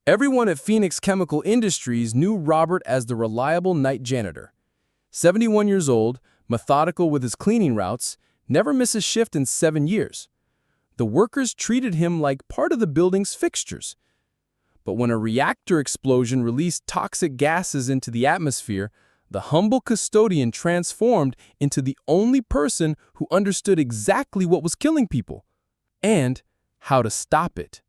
Everyone at Phoenix Chemical Industries knew Robert as the reliable night janitor. 71 years old, methodical with his cleaning routes, never missed a shift in 7 years. The workers treated him like part of the building's fixtures. But when a reactor explosion released toxic gases into the atmosphere, the humble custodian transformed into the only person who understood exactly what was killing people and how to stop it.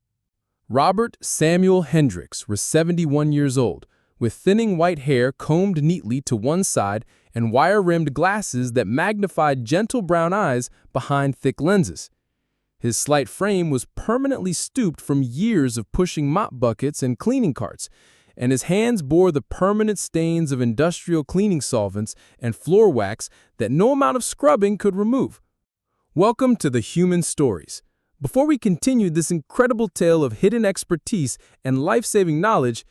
Robert Samuel Hendricks was 71 years old, with thinning white hair combed neatly to one side and wire-rimmed glasses that magnified gentle brown eyes behind thick lenses. His slight frame was permanently stooped from years of pushing mop buckets and cleaning carts, and his hands bore the permanent stains of industrial cleaning solvents and floor wax that no amount of scrubbing could remove. Welcome to the Human Stories. Before we continue this incredible tale of hidden expertise and life-saving knowledge,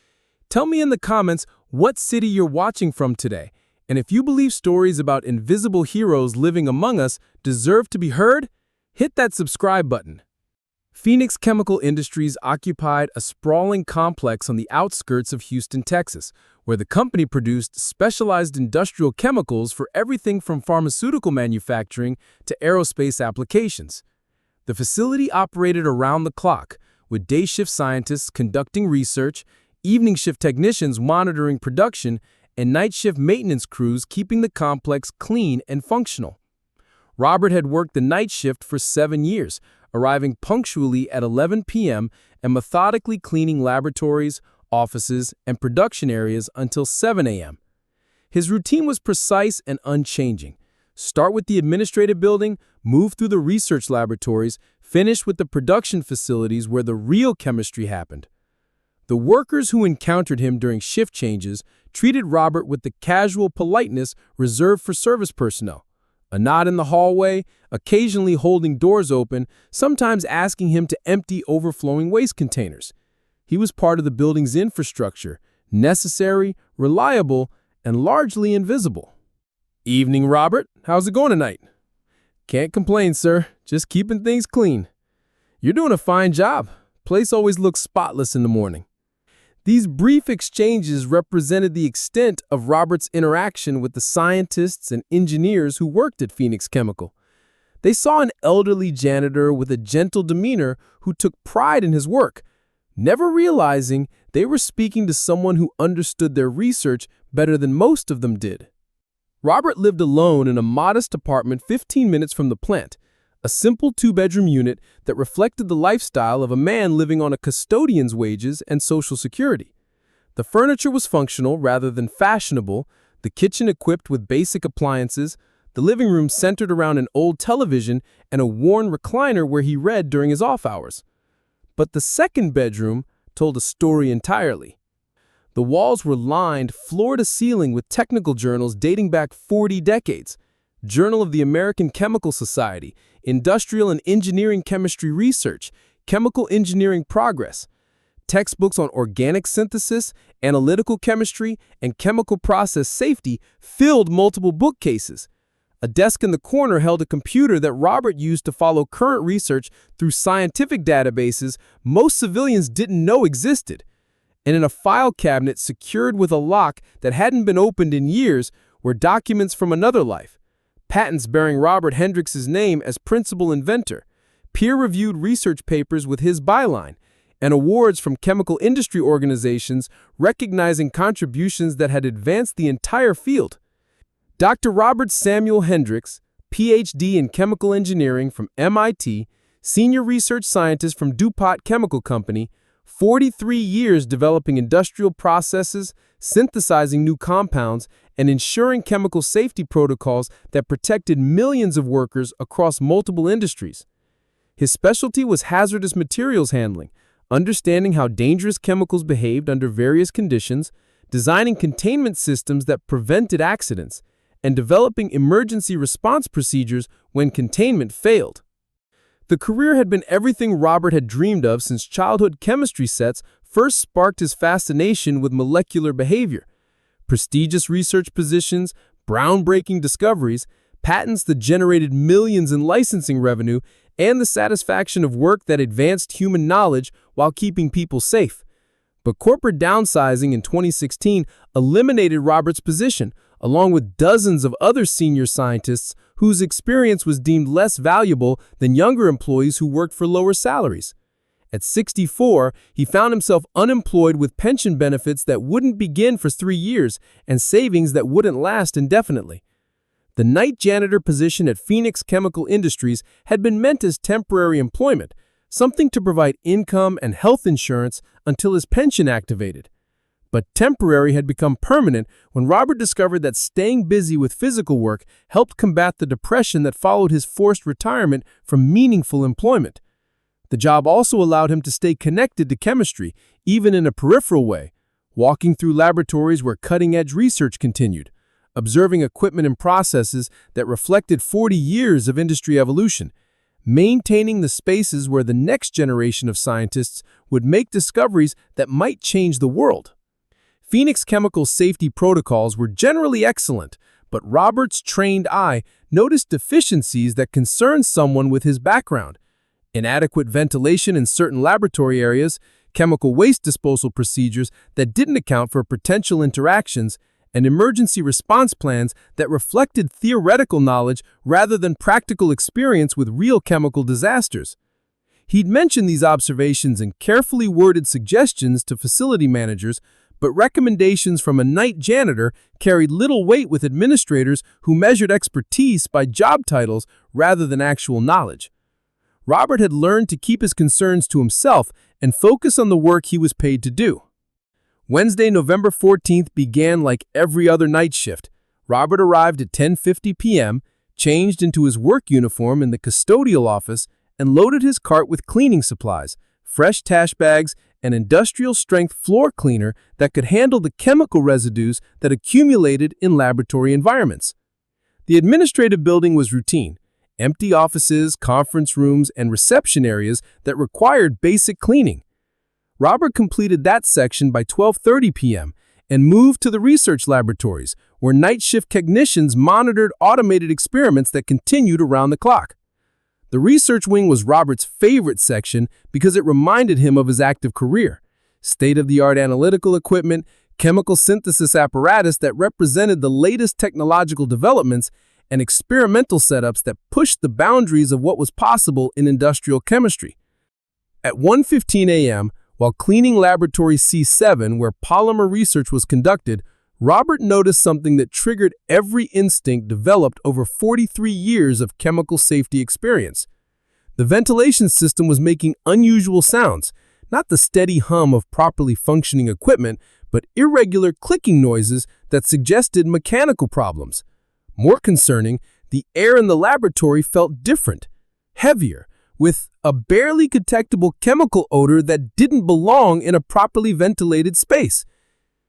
tell me in the comments what city you're watching from today, and if you believe stories about invisible heroes living among us deserve to be heard, hit that subscribe button. Phoenix Chemical Industries occupied a sprawling complex on the outskirts of Houston, Texas, where the company produced specialized industrial chemicals for everything from pharmaceutical manufacturing to aerospace applications. The facility operated around the clock, with day shift scientists conducting research, evening shift technicians monitoring production, and night shift maintenance crews keeping the complex clean and functional. Robert had worked the night shift for 7 years, arriving punctually at 11 p.m. and methodically cleaning laboratories, offices, and production areas until 7 a.m. His routine was precise and unchanging. Start with the administrative building, move through the research laboratories, finish with the production facilities where the real chemistry happened. The workers who encountered him during shift changes treated Robert with the casual politeness reserved for service personnel. A nod in the hallway, occasionally holding doors open, sometimes asking him to empty overflowing waste containers. He was part of the building's infrastructure, necessary, reliable, and largely invisible. "Evening, Robert. How's it going tonight?" "Can't complain, sir. Just keeping things clean." "You're doing a fine job. Place always looks spotless in the morning." These brief exchanges represented the extent of Robert's interaction with the scientists and engineers who worked at Phoenix Chemical. They saw an elderly janitor with a gentle demeanor who took pride in his work, never realizing they were speaking to someone who understood their research better than most of them did. Robert lived alone in a modest apartment 15 minutes from the plant, a simple 2-bedroom unit that reflected the lifestyle of a man living on a custodian's wages and Social Security. The furniture was functional rather than fashionable, the kitchen equipped with basic appliances, the living room centered around an old television and a worn recliner where he read during his off hours. But the second bedroom told a story entirely. The walls were lined floor to ceiling with technical journals dating back 40 decades. Journal of the American Chemical Society, Industrial and Engineering Chemistry Research, Chemical Engineering Progress. Textbooks on organic synthesis, analytical chemistry, and chemical process safety filled multiple bookcases. A desk in the corner held a computer that Robert used to follow current research through scientific databases most civilians didn't know existed. And in a file cabinet secured with a lock that hadn't been opened in years were documents from another life. Patents bearing Robert Hendricks' name as principal inventor, peer-reviewed research papers with his byline, and awards from chemical industry organizations recognizing contributions that had advanced the entire field. Dr. Robert Samuel Hendricks, Ph.D. in chemical engineering from MIT, senior research scientist from DuPont Chemical Company, 43 years developing industrial processes, synthesizing new compounds, and ensuring chemical safety protocols that protected millions of workers across multiple industries. His specialty was hazardous materials handling, understanding how dangerous chemicals behaved under various conditions, designing containment systems that prevented accidents, and developing emergency response procedures when containment failed. The career had been everything Robert had dreamed of since childhood chemistry sets first sparked his fascination with molecular behavior. Prestigious research positions, groundbreaking discoveries, patents that generated millions in licensing revenue, and the satisfaction of work that advanced human knowledge while keeping people safe. But corporate downsizing in 2016 eliminated Robert's position, along with dozens of other senior scientists whose experience was deemed less valuable than younger employees who worked for lower salaries. At 64, he found himself unemployed with pension benefits that wouldn't begin for 3 years and savings that wouldn't last indefinitely. The night janitor position at Phoenix Chemical Industries had been meant as temporary employment, something to provide income and health insurance until his pension activated. But temporary had become permanent when Robert discovered that staying busy with physical work helped combat the depression that followed his forced retirement from meaningful employment. The job also allowed him to stay connected to chemistry, even in a peripheral way, walking through laboratories where cutting-edge research continued, observing equipment and processes that reflected 40 years of industry evolution, maintaining the spaces where the next generation of scientists would make discoveries that might change the world. Phoenix Chemical safety protocols were generally excellent, but Robert's trained eye noticed deficiencies that concerned someone with his background. Inadequate ventilation in certain laboratory areas, chemical waste disposal procedures that didn't account for potential interactions, and emergency response plans that reflected theoretical knowledge rather than practical experience with real chemical disasters. He'd mentioned these observations in carefully worded suggestions to facility managers, but recommendations from a night janitor carried little weight with administrators who measured expertise by job titles rather than actual knowledge. Robert had learned to keep his concerns to himself and focus on the work he was paid to do. Wednesday, November 14th began like every other night shift. Robert arrived at 10:50 p.m., changed into his work uniform in the custodial office, and loaded his cart with cleaning supplies, fresh tash bags, and industrial-strength floor cleaner that could handle the chemical residues that accumulated in laboratory environments. The administrative building was routine. Empty offices, conference rooms, and reception areas that required basic cleaning. Robert completed that section by 12:30 p.m. and moved to the research laboratories, where night shift technicians monitored automated experiments that continued around the clock. The research wing was Robert's favorite section because it reminded him of his active career. State-of-the-art analytical equipment, chemical synthesis apparatus that represented the latest technological developments, and experimental setups that pushed the boundaries of what was possible in industrial chemistry. At 1:15 a.m., while cleaning Laboratory C7, where polymer research was conducted, Robert noticed something that triggered every instinct developed over 43 years of chemical safety experience. The ventilation system was making unusual sounds, not the steady hum of properly functioning equipment, but irregular clicking noises that suggested mechanical problems. More concerning, the air in the laboratory felt different, heavier, with a barely detectable chemical odor that didn't belong in a properly ventilated space.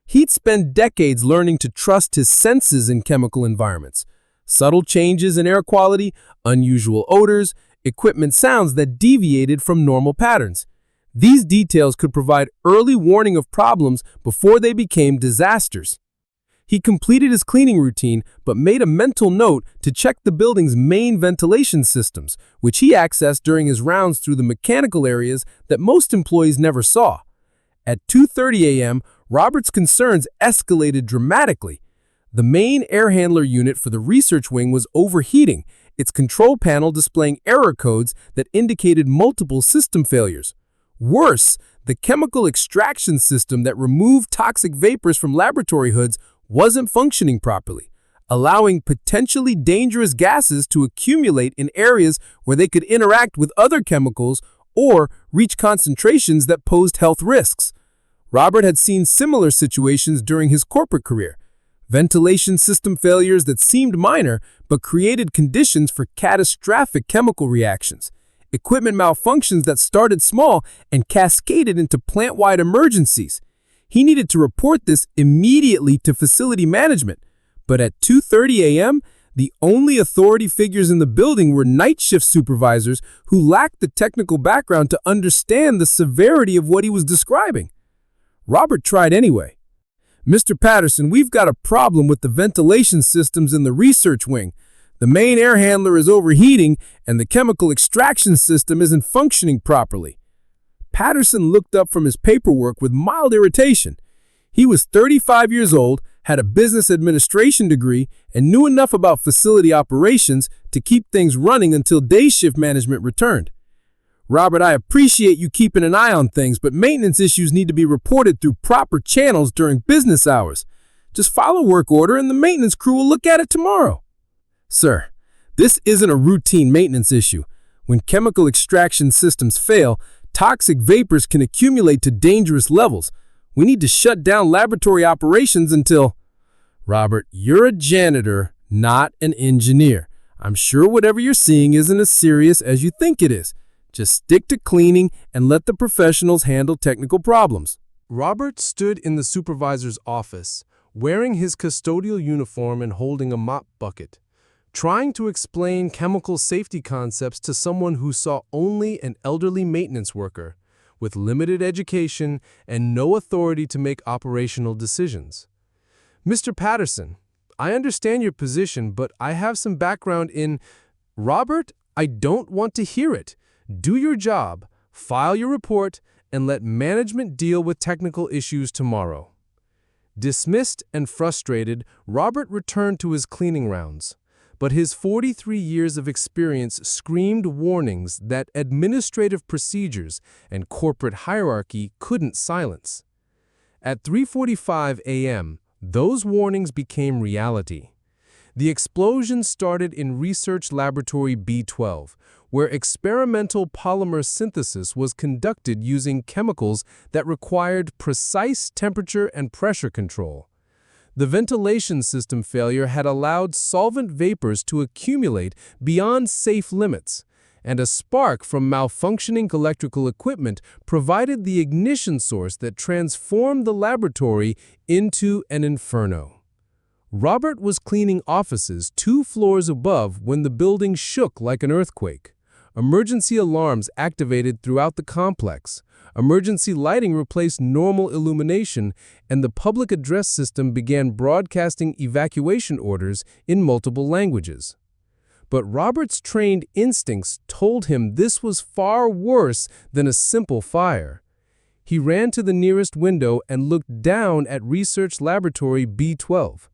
He'd spent decades learning to trust his senses in chemical environments. Subtle changes in air quality, unusual odors, equipment sounds that deviated from normal patterns. These details could provide early warning of problems before they became disasters. He completed his cleaning routine, but made a mental note to check the building's main ventilation systems, which he accessed during his rounds through the mechanical areas that most employees never saw. At 2:30 a.m., Robert's concerns escalated dramatically. The main air handler unit for the research wing was overheating, its control panel displaying error codes that indicated multiple system failures. Worse, the chemical extraction system that removed toxic vapors from laboratory hoods wasn't functioning properly, allowing potentially dangerous gases to accumulate in areas where they could interact with other chemicals or reach concentrations that posed health risks. Robert had seen similar situations during his corporate career. Ventilation system failures that seemed minor but created conditions for catastrophic chemical reactions. Equipment malfunctions that started small and cascaded into plant-wide emergencies. He needed to report this immediately to facility management, but at 2:30 a.m., the only authority figures in the building were night shift supervisors who lacked the technical background to understand the severity of what he was describing. Robert tried anyway. "Mr. Patterson, we've got a problem with the ventilation systems in the research wing. The main air handler is overheating and the chemical extraction system isn't functioning properly." Patterson looked up from his paperwork with mild irritation. He was 35 years old, had a business administration degree, and knew enough about facility operations to keep things running until day shift management returned. "Robert, I appreciate you keeping an eye on things, but maintenance issues need to be reported through proper channels during business hours. Just follow work order and the maintenance crew will look at it tomorrow." "Sir, this isn't a routine maintenance issue. When chemical extraction systems fail, toxic vapors can accumulate to dangerous levels. We need to shut down laboratory operations until—" "Robert, you're a janitor, not an engineer. I'm sure whatever you're seeing isn't as serious as you think it is. Just stick to cleaning and let the professionals handle technical problems." Robert stood in the supervisor's office, wearing his custodial uniform and holding a mop bucket, trying to explain chemical safety concepts to someone who saw only an elderly maintenance worker with limited education and no authority to make operational decisions. "Mr. Patterson, I understand your position, but I have some background in—" "Robert, I don't want to hear it. Do your job, file your report, and let management deal with technical issues tomorrow." Dismissed and frustrated, Robert returned to his cleaning rounds. But his 43 years of experience screamed warnings that administrative procedures and corporate hierarchy couldn't silence. At 3:45 a.m., those warnings became reality. The explosion started in Research Laboratory B12, where experimental polymer synthesis was conducted using chemicals that required precise temperature and pressure control. The ventilation system failure had allowed solvent vapors to accumulate beyond safe limits, and a spark from malfunctioning electrical equipment provided the ignition source that transformed the laboratory into an inferno. Robert was cleaning offices 2 floors above when the building shook like an earthquake. Emergency alarms activated throughout the complex. Emergency lighting replaced normal illumination, and the public address system began broadcasting evacuation orders in multiple languages. But Robert's trained instincts told him this was far worse than a simple fire. He ran to the nearest window and looked down at Research Laboratory B12.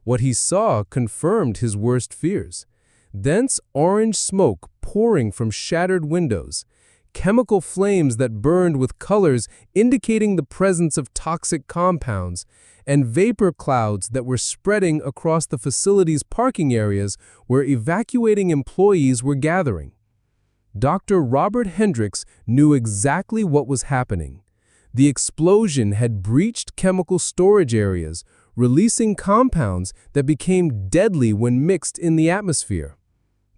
What he saw confirmed his worst fears. Dense orange smoke pouring from shattered windows, chemical flames that burned with colors indicating the presence of toxic compounds, and vapor clouds that were spreading across the facility's parking areas where evacuating employees were gathering. Dr. Robert Hendricks knew exactly what was happening. The explosion had breached chemical storage areas, releasing compounds that became deadly when mixed in the atmosphere.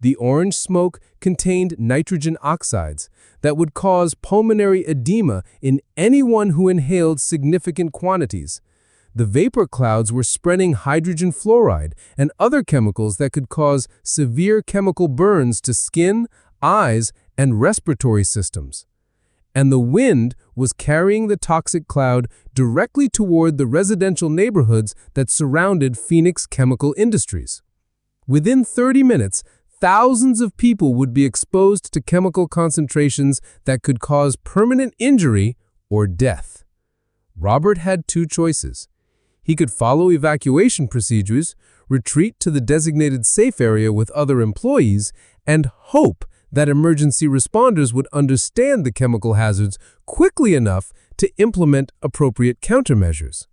The orange smoke contained nitrogen oxides that would cause pulmonary edema in anyone who inhaled significant quantities. The vapor clouds were spreading hydrogen fluoride and other chemicals that could cause severe chemical burns to skin, eyes, and respiratory systems. And the wind was carrying the toxic cloud directly toward the residential neighborhoods that surrounded Phoenix Chemical Industries. Within 30 minutes, thousands of people would be exposed to chemical concentrations that could cause permanent injury or death. Robert had 2 choices. He could follow evacuation procedures, retreat to the designated safe area with other employees, and hope that emergency responders would understand the chemical hazards quickly enough to implement appropriate countermeasures.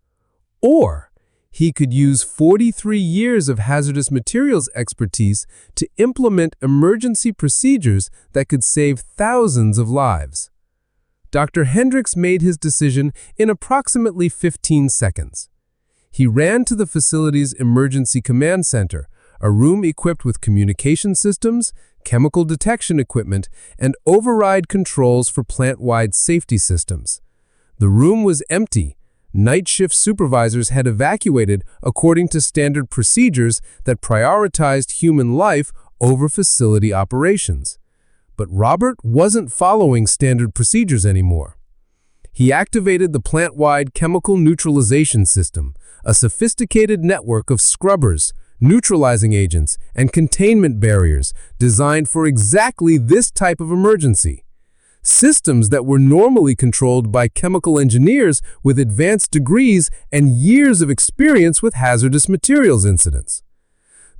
Or he could use 43 years of hazardous materials expertise to implement emergency procedures that could save thousands of lives. Dr. Hendricks made his decision in approximately 15 seconds. He ran to the facility's emergency command center, a room equipped with communication systems, chemical detection equipment, and override controls for plant-wide safety systems. The room was empty. Night shift supervisors had evacuated according to standard procedures that prioritized human life over facility operations. But Robert wasn't following standard procedures anymore. He activated the plant-wide chemical neutralization system, a sophisticated network of scrubbers, neutralizing agents, and containment barriers designed for exactly this type of emergency. systems that were normally controlled by chemical engineers with advanced degrees and years of experience with hazardous materials incidents.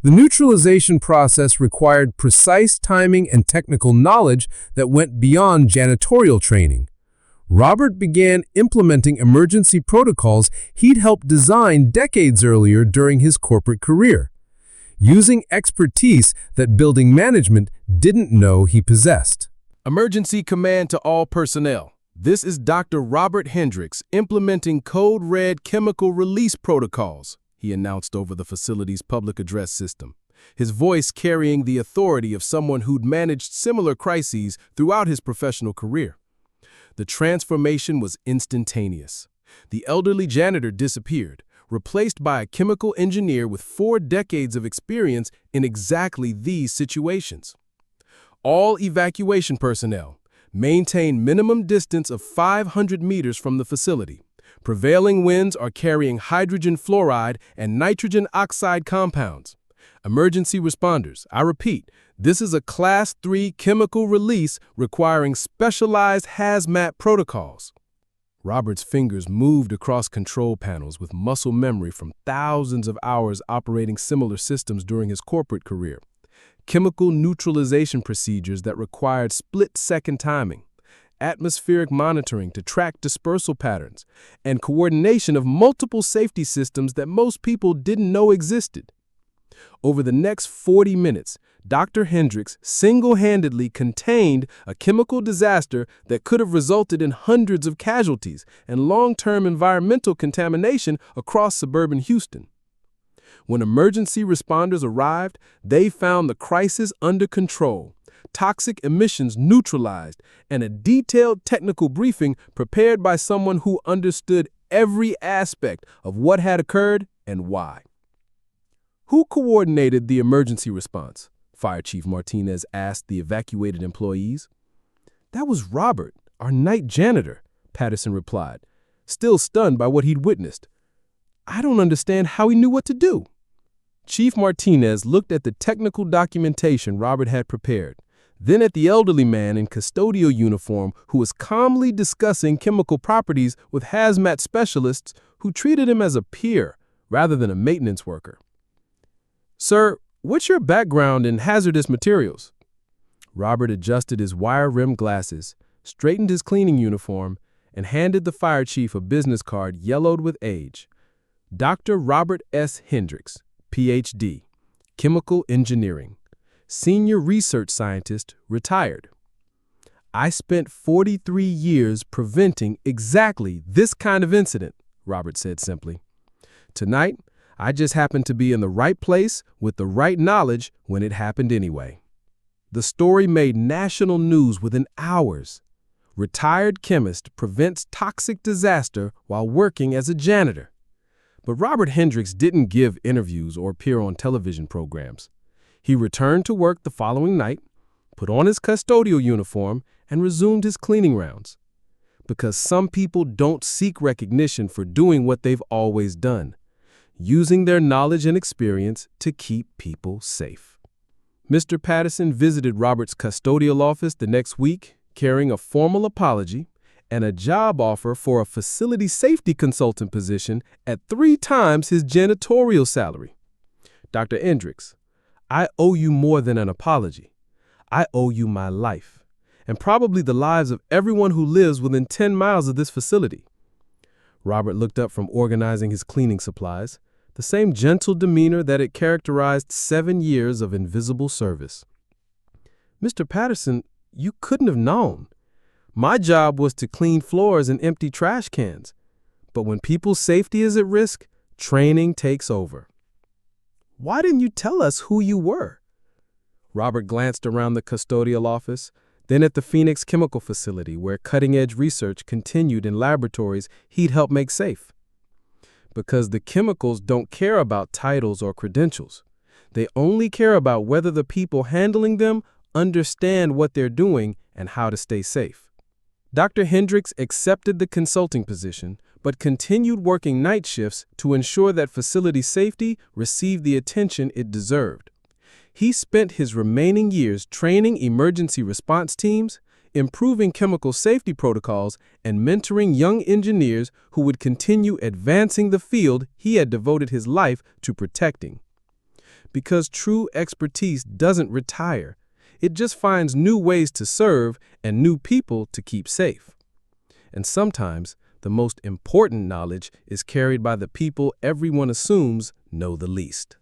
The neutralization process required precise timing and technical knowledge that went beyond janitorial training. Robert began implementing emergency protocols he'd helped design decades earlier during his corporate career, using expertise that building management didn't know he possessed. Emergency command to all personnel. This is Dr. Robert Hendricks implementing code red chemical release protocols, he announced over the facility's public address system, his voice carrying the authority of someone who'd managed similar crises throughout his professional career. The transformation was instantaneous. The elderly janitor disappeared, replaced by a chemical engineer with 4 decades of experience in exactly these situations. All evacuation personnel maintain minimum distance of 500 meters from the facility. Prevailing winds are carrying hydrogen fluoride and nitrogen oxide compounds. Emergency responders, I repeat, this is a Class 3 chemical release requiring specialized hazmat protocols. Robert's fingers moved across control panels with muscle memory from thousands of hours operating similar systems during his corporate career. Chemical neutralization procedures that required split-second timing, atmospheric monitoring to track dispersal patterns, and coordination of multiple safety systems that most people didn't know existed. Over the next 40 minutes, Dr. Hendricks single-handedly contained a chemical disaster that could have resulted in hundreds of casualties and long-term environmental contamination across suburban Houston. When emergency responders arrived, they found the crisis under control, toxic emissions neutralized, and a detailed technical briefing prepared by someone who understood every aspect of what had occurred and why. Who coordinated the emergency response? Fire Chief Martinez asked the evacuated employees. That was Robert, our night janitor, Patterson replied, still stunned by what he'd witnessed. I don't understand how he knew what to do. Chief Martinez looked at the technical documentation Robert had prepared, then at the elderly man in custodial uniform who was calmly discussing chemical properties with hazmat specialists who treated him as a peer rather than a maintenance worker. Sir, what's your background in hazardous materials? Robert adjusted his wire-rimmed glasses, straightened his cleaning uniform, and handed the fire chief a business card yellowed with age. Dr. Robert S. Hendricks, Ph.D., Chemical Engineering, Senior Research Scientist, retired. I spent 43 years preventing exactly this kind of incident, Robert said simply. Tonight, I just happened to be in the right place with the right knowledge when it happened anyway. The story made national news within hours. Retired chemist prevents toxic disaster while working as a janitor. But Robert Hendricks didn't give interviews or appear on television programs. He returned to work the following night, put on his custodial uniform, and resumed his cleaning rounds. Because some people don't seek recognition for doing what they've always done, using their knowledge and experience to keep people safe. Mr. Patterson visited Robert's custodial office the next week, carrying a formal apology and a job offer for a facility safety consultant position at 3 times his janitorial salary. Dr. Hendricks, I owe you more than an apology. I owe you my life, and probably the lives of everyone who lives within 10 miles of this facility. Robert looked up from organizing his cleaning supplies, the same gentle demeanor that had characterized 7 years of invisible service. Mr. Patterson, you couldn't have known. My job was to clean floors and empty trash cans. But when people's safety is at risk, training takes over. Why didn't you tell us who you were? Robert glanced around the custodial office, then at the Phoenix chemical facility where cutting-edge research continued in laboratories he'd helped make safe. Because the chemicals don't care about titles or credentials. They only care about whether the people handling them understand what they're doing and how to stay safe. Dr. Hendricks accepted the consulting position, but continued working night shifts to ensure that facility safety received the attention it deserved. He spent his remaining years training emergency response teams, improving chemical safety protocols, and mentoring young engineers who would continue advancing the field he had devoted his life to protecting. Because true expertise doesn't retire. It just finds new ways to serve and new people to keep safe. And sometimes, the most important knowledge is carried by the people everyone assumes know the least.